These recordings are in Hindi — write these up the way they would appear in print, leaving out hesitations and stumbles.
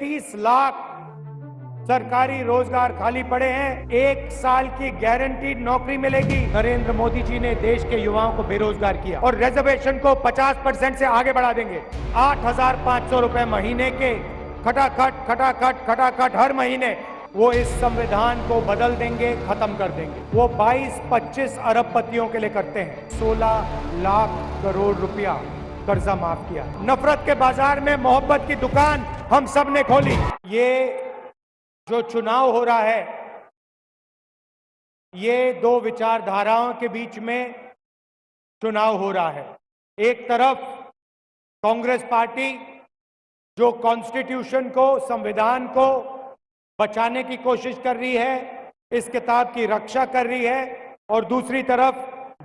30 लाख सरकारी रोजगार खाली पड़े हैं। 1 साल की गारंटीड नौकरी मिलेगी। नरेंद्र मोदी जी ने देश के युवाओं को बेरोजगार किया और रिजर्वेशन को 50% से आगे बढ़ा देंगे। 8,500 रुपए महीने के खटाखट हर महीने वो इस संविधान को बदल देंगे, खत्म कर देंगे। वो 22-25 अरबपतियों के लिए करते हैं। 16 लाख करोड़ रुपया कर्जा माफ किया। नफरत के बाजार में मोहब्बत की दुकान हम सब ने खोली। ये जो चुनाव हो रहा है, ये दो विचारधाराओं के बीच में चुनाव हो रहा है। एक तरफ कांग्रेस पार्टी जो कॉन्स्टिट्यूशन को, संविधान को बचाने की कोशिश कर रही है, इस किताब की रक्षा कर रही है, और दूसरी तरफ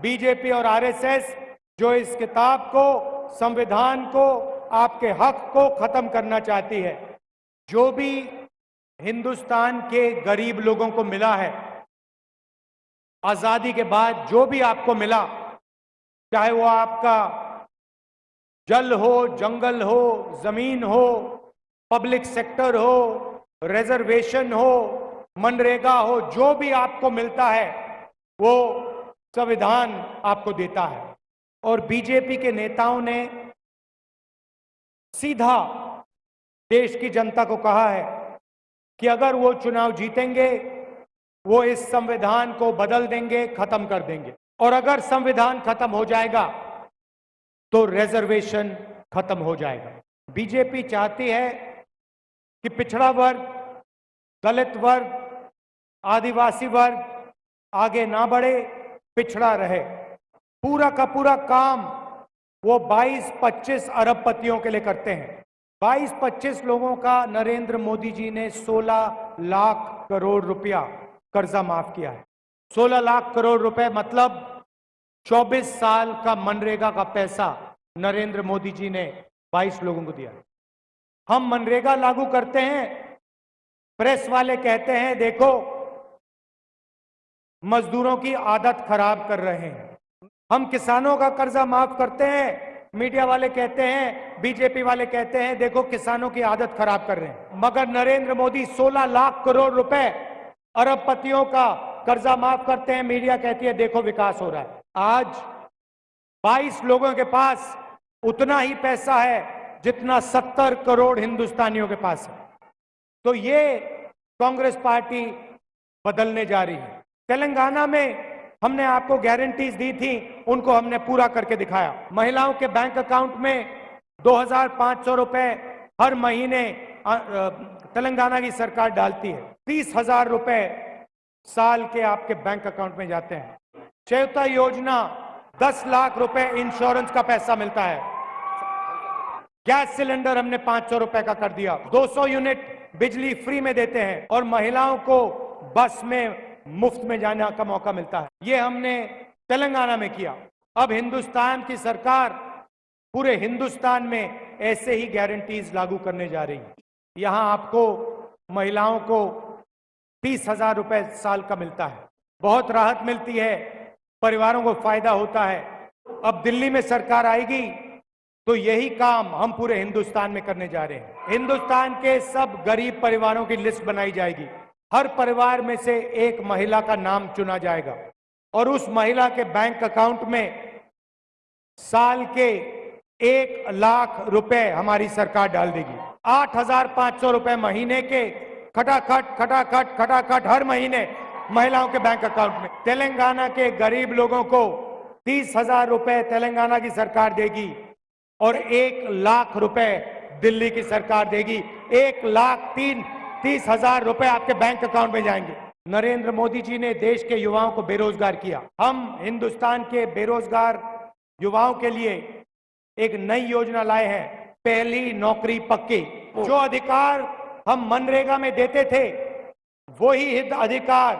बीजेपी और आरएसएस जो इस किताब को, संविधान को, आपके हक को खत्म करना चाहती है। जो भी हिंदुस्तान के गरीब लोगों को मिला है, आजादी के बाद जो भी आपको मिला, चाहे वो आपका जल हो, जंगल हो, जमीन हो, पब्लिक सेक्टर हो, रिजर्वेशन हो, मनरेगा हो, जो भी आपको मिलता है वो संविधान आपको देता है। और बीजेपी के नेताओं ने सीधा देश की जनता को कहा है कि अगर वो चुनाव जीतेंगे, वो इस संविधान को बदल देंगे, खत्म कर देंगे। और अगर संविधान खत्म हो जाएगा तो रिजर्वेशन खत्म हो जाएगा। बीजेपी चाहती है कि पिछड़ा वर्ग, दलित वर्ग, आदिवासी वर्ग आगे ना बढ़े, पिछड़ा रहे। पूरा का पूरा काम वो 22-25 अरबपतियों के लिए करते हैं। 22-25 लोगों का नरेंद्र मोदी जी ने 16 लाख करोड़ रुपया कर्जा माफ किया है। 16 लाख करोड़ रुपए मतलब 24 साल का मनरेगा का पैसा नरेंद्र मोदी जी ने 22 लोगों को दिया। हम मनरेगा लागू करते हैं, प्रेस वाले कहते हैं देखो मजदूरों की आदत खराब कर रहे हैं। हम किसानों का कर्जा माफ करते हैं, मीडिया वाले कहते हैं, बीजेपी वाले कहते हैं देखो किसानों की आदत खराब कर रहे हैं। मगर नरेंद्र मोदी 16 लाख करोड़ रुपए अरबपतियों का कर्जा माफ करते हैं, मीडिया कहती है देखो विकास हो रहा है। आज 22 लोगों के पास उतना ही पैसा है जितना 70 करोड़ हिंदुस्तानियों के पास है। तो ये कांग्रेस पार्टी बदलने जा रही है। तेलंगाना में हमने आपको गारंटीज दी थी, उनको हमने पूरा करके दिखाया। महिलाओं के बैंक अकाउंट में 2,500 रुपए हर महीने तेलंगाना की सरकार डालती है। 30,000 रुपए साल के आपके बैंक अकाउंट में जाते हैं। चयता योजना 10 लाख रुपए इंश्योरेंस का पैसा मिलता है। गैस सिलेंडर हमने 500 रुपए का कर दिया। 200 यूनिट बिजली फ्री में देते हैं और महिलाओं को बस में मुफ्त में जाने का मौका मिलता है। ये हमने तेलंगाना में किया। अब हिंदुस्तान की सरकार पूरे हिंदुस्तान में ऐसे ही गारंटीज लागू करने जा रही है। यहां आपको महिलाओं को 30,000 रुपए साल का मिलता है। बहुत राहत मिलती है, परिवारों को फायदा होता है। अब दिल्ली में सरकार आएगी तो यही काम हम पूरे हिंदुस्तान में करने जा रहे हैं। हिंदुस्तान के सब गरीब परिवारों की लिस्ट बनाई जाएगी। हर परिवार में से एक महिला का नाम चुना जाएगा और उस महिला के बैंक अकाउंट में साल के 1 लाख रुपए हमारी सरकार डाल देगी। 8,500 रुपए महीने के खटाखट हर महीने महिलाओं के बैंक अकाउंट में। तेलंगाना के गरीब लोगों को 30,000 रुपए तेलंगाना की सरकार देगी और 1 लाख रुपए दिल्ली की सरकार देगी। 1,30,000 रुपए आपके बैंक अकाउंट में जाएंगे। नरेंद्र मोदी जी ने देश के युवाओं को बेरोजगार किया। हम हिंदुस्तान के बेरोजगार युवाओं के लिए एक नई योजना लाए हैं, पहली नौकरी पक्की। जो अधिकार हम मनरेगा में देते थे, वही अधिकार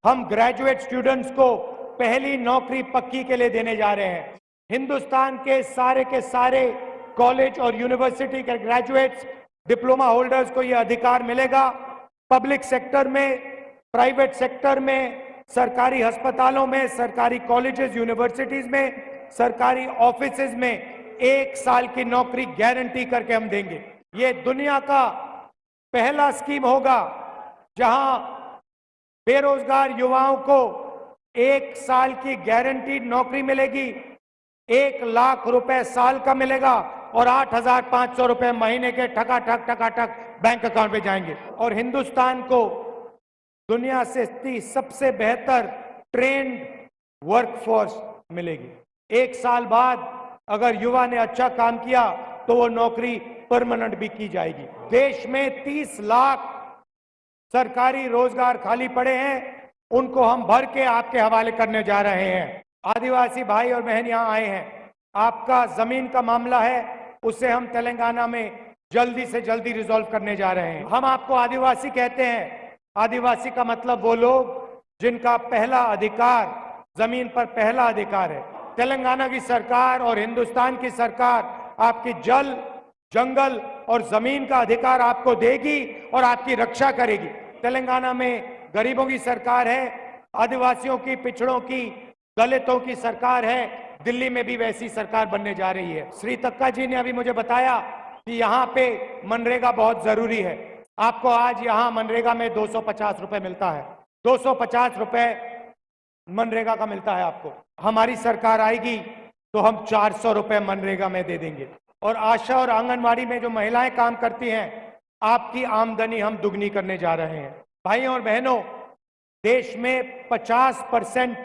हम ग्रेजुएट स्टूडेंट्स को पहली नौकरी पक्की के लिए देने जा रहे हैं। हिंदुस्तान के सारे कॉलेज और यूनिवर्सिटी के ग्रेजुएट्स, डिप्लोमा होल्डर्स को यह अधिकार मिलेगा। पब्लिक सेक्टर में, प्राइवेट सेक्टर में, सरकारी अस्पतालों में, सरकारी कॉलेजेस, यूनिवर्सिटीज में, सरकारी ऑफिसेज में 1 साल की नौकरी गारंटी करके हम देंगे। ये दुनिया का पहला स्कीम होगा जहां बेरोजगार युवाओं को 1 साल की गारंटीड नौकरी मिलेगी, 1 लाख रुपए साल का मिलेगा और 8,500 रुपए महीने के ठकाठक बैंक अकाउंट में जाएंगे। और हिंदुस्तान को दुनिया से सबसे बेहतर ट्रेंड वर्कफोर्स मिलेगी। 1 साल बाद अगर युवा ने अच्छा काम किया तो वो नौकरी परमानेंट भी की जाएगी। देश में 30 लाख सरकारी रोजगार खाली पड़े हैं, उनको हम भर के आपके हवाले करने जा रहे हैं। आदिवासी भाई और बहन यहाँ आए हैं, आपका जमीन का मामला है, उसे हम तेलंगाना में जल्दी से जल्दी रिजॉल्व करने जा रहे हैं। हम आपको आदिवासी कहते हैं। आदिवासी का मतलब वो लोग जिनका पहला अधिकार, जमीन पर पहला अधिकार है। तेलंगाना की सरकार और हिंदुस्तान की सरकार आपकी जल, जंगल और जमीन का अधिकार आपको देगी और आपकी रक्षा करेगी। तेलंगाना में गरीबों की सरकार है, आदिवासियों की, पिछड़ों की, दलितों की सरकार है। दिल्ली में भी वैसी सरकार बनने जा रही है। श्री तक्का जी ने अभी मुझे बताया कि यहाँ पे मनरेगा बहुत जरूरी है। आपको आज यहाँ मनरेगा में 250 रुपए मिलता है, 250 रुपए मनरेगा का मिलता है आपको। हमारी सरकार आएगी तो हम 400 रुपए मनरेगा में दे देंगे। और आशा और आंगनवाड़ी में जो महिलाएं काम करती हैं, आपकी आमदनी हम दुगनी करने जा रहे हैं। भाइयों और बहनों, देश में 50%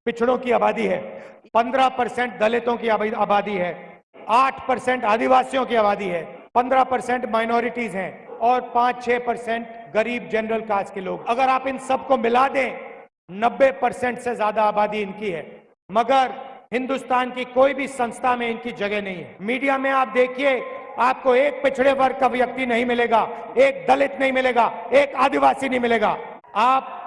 पिछड़ों की आबादी है, 15% दलितों की आबादी है, 8% आदिवासियों की आबादी है, 15% माइनॉरिटीज हैं और 5-6% गरीब जनरल कास्ट के लोग। अगर आप इन सबको मिला दें, 90% से ज्यादा आबादी इनकी है। मगर हिंदुस्तान की कोई भी संस्था में इनकी जगह नहीं है। मीडिया में आप देखिए, आपको एक पिछड़े वर्ग का व्यक्ति नहीं मिलेगा, एक दलित नहीं मिलेगा, एक आदिवासी नहीं मिलेगा। आप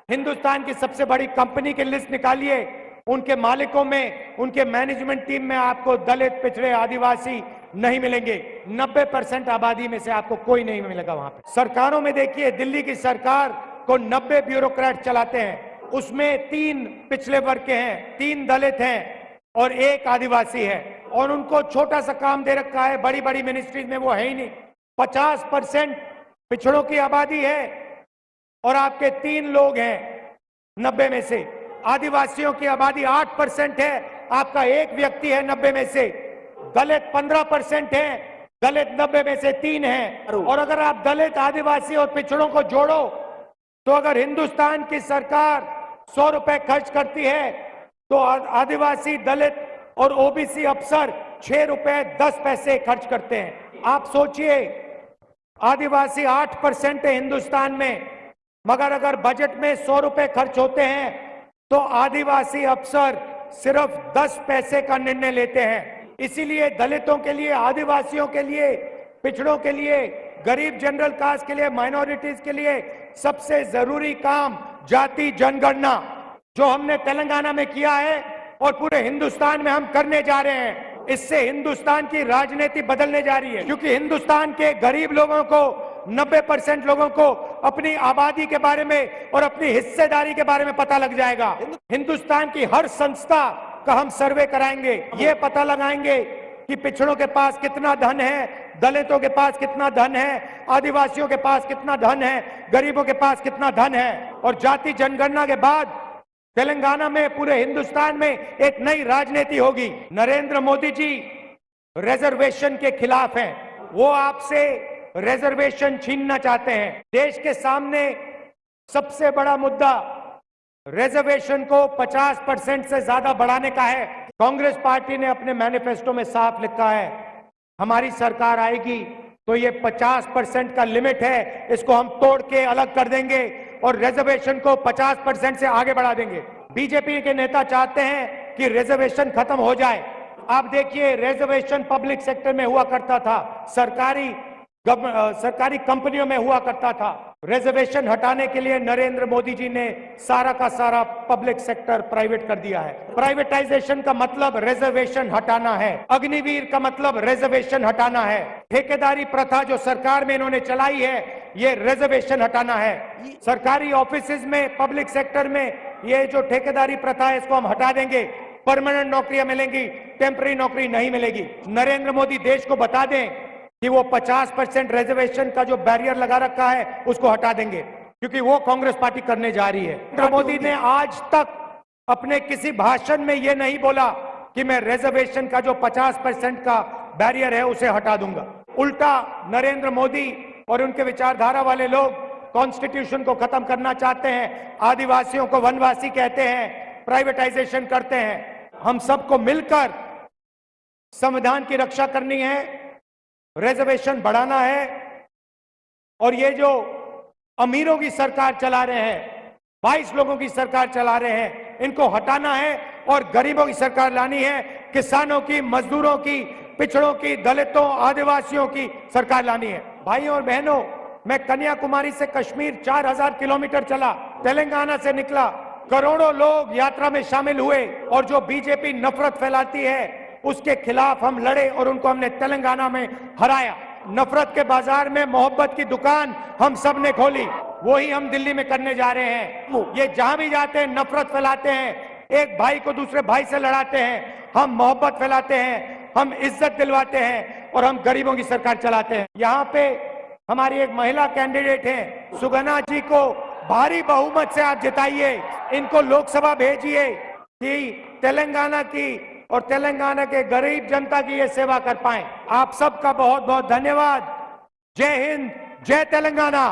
हिंदुस्तान की सबसे बड़ी कंपनी की लिस्ट निकालिए, उनके मालिकों में, उनके मैनेजमेंट टीम में आपको दलित, पिछड़े, आदिवासी नहीं मिलेंगे। 90% आबादी में से आपको कोई नहीं मिलेगा वहां पे। सरकारों में देखिए, दिल्ली की सरकार को 90 ब्यूरोक्रेट चलाते हैं, उसमें 3 पिछले वर्ग के हैं, 3 दलित हैं और 1 आदिवासी है। और उनको छोटा सा काम दे रखा है, बड़ी बड़ी मिनिस्ट्रीज में वो है ही नहीं। 50% पिछड़ों की आबादी है और आपके 3 लोग हैं 90 में से। आदिवासियों की आबादी 8% है, आपका 1 व्यक्ति है 90 में से। दलित 15% है, दलित 90 में से 3 हैं। और अगर आप दलित, आदिवासी और पिछड़ों को जोड़ो तो अगर हिंदुस्तान की सरकार 100 रुपए खर्च करती है तो आदिवासी, दलित और ओबीसी अफसर 6 रुपए 10 पैसे खर्च करते हैं। आप सोचिए, आदिवासी 8% है हिंदुस्तान में, मगर अगर बजट में 100 रुपए खर्च होते हैं तो आदिवासी अफसर सिर्फ 10 पैसे का निर्णय लेते हैं। इसीलिए दलितों के लिए, आदिवासियों के लिए, पिछड़ों के लिए, गरीब जनरल कास्ट के लिए, माइनॉरिटीज के लिए सबसे जरूरी काम जाति जनगणना, जो हमने तेलंगाना में किया है और पूरे हिंदुस्तान में हम करने जा रहे हैं। इससे हिंदुस्तान की राजनीति बदलने जा रही है, क्योंकि हिंदुस्तान के गरीब लोगों को, 90% लोगों को अपनी आबादी के बारे में और अपनी हिस्सेदारी के बारे में पता लग जाएगा। हिंदुस्तान की हर संस्था का हम सर्वे कराएंगे, ये पता लगाएंगे कि पिछड़ों के पास कितना धन है, दलितों के पास कितना धन है, आदिवासियों के पास कितना धन है, गरीबों के पास कितना धन है। और जाति जनगणना के बाद तेलंगाना में, पूरे हिंदुस्तान में एक नई राजनीति होगी। नरेंद्र मोदी जी रिजर्वेशन के खिलाफ हैं, वो आपसे रिजर्वेशन छीनना चाहते हैं। देश के सामने सबसे बड़ा मुद्दा रिजर्वेशन को 50% से ज्यादा बढ़ाने का है। कांग्रेस पार्टी ने अपने मैनिफेस्टो में साफ लिखा है, हमारी सरकार आएगी तो ये 50% का लिमिट है, इसको हम तोड़ के अलग कर देंगे और रिजर्वेशन को 50% से आगे बढ़ा देंगे। बीजेपी के नेता चाहते हैं कि रिजर्वेशन खत्म हो जाए। आप देखिए, रिजर्वेशन पब्लिक सेक्टर में हुआ करता था, सरकारी कंपनियों में हुआ करता था। रिजर्वेशन हटाने के लिए नरेंद्र मोदी जी ने सारा का सारा पब्लिक सेक्टर प्राइवेट कर दिया है। प्राइवेटाइजेशन का मतलब रिजर्वेशन हटाना है, अग्निवीर का मतलब रिजर्वेशन हटाना है। ठेकेदारी प्रथा जो सरकार में इन्होंने चलाई है, ये रिजर्वेशन हटाना है। सरकारी ऑफिसेज में, पब्लिक सेक्टर में ये जो ठेकेदारी प्रथा है, इसको हम हटा देंगे। परमानेंट नौकरियां मिलेंगी, टेम्पररी नौकरी नहीं मिलेगी। नरेंद्र मोदी देश को बता दें कि वो 50% रिजर्वेशन का जो बैरियर लगा रखा है उसको हटा देंगे, क्योंकि वो कांग्रेस पार्टी करने जा रही है। नरेंद्र मोदी ने आज तक अपने किसी भाषण में ये नहीं बोला कि मैं रिजर्वेशन का जो 50% का बैरियर है उसे हटा दूंगा। उल्टा नरेंद्र मोदी और उनके विचारधारा वाले लोग कॉन्स्टिट्यूशन को खत्म करना चाहते हैं, आदिवासियों को वनवासी कहते हैं, प्राइवेटाइजेशन करते हैं। हम सबको मिलकर संविधान की रक्षा करनी है, रिजर्वेशन बढ़ाना है, और ये जो अमीरों की सरकार चला रहे हैं, 22 लोगों की सरकार चला रहे हैं, इनको हटाना है और गरीबों की सरकार लानी है। किसानों की, मजदूरों की, पिछड़ों की, दलितों, आदिवासियों की सरकार लानी है। भाइयों और बहनों, मैं कन्याकुमारी से कश्मीर 4000 किलोमीटर चला, तेलंगाना से निकला, करोड़ों लोग यात्रा में शामिल हुए, और जो बीजेपी नफरत फैलाती है उसके खिलाफ हम लड़े और उनको हमने तेलंगाना में हराया। नफरत के बाजार में मोहब्बत की दुकान हम सब ने खोली, वही हम दिल्ली में करने जा रहे हैं। ये जहां भी जाते हैं नफरत फैलाते हैं, एक भाई को दूसरे भाई से लड़ाते हैं। हम मोहब्बत फैलाते हैं, हम इज्जत दिलवाते हैं, और हम गरीबों की सरकार चलाते हैं। यहाँ पे हमारी एक महिला कैंडिडेट है, सुगना जी को भारी बहुमत से आप जिताइए, इनको लोकसभा भेजिए कि तेलंगाना की और तेलंगाना के गरीब जनता की ये सेवा कर पाए। आप सबका बहुत बहुत धन्यवाद। जय हिंद, जय तेलंगाना।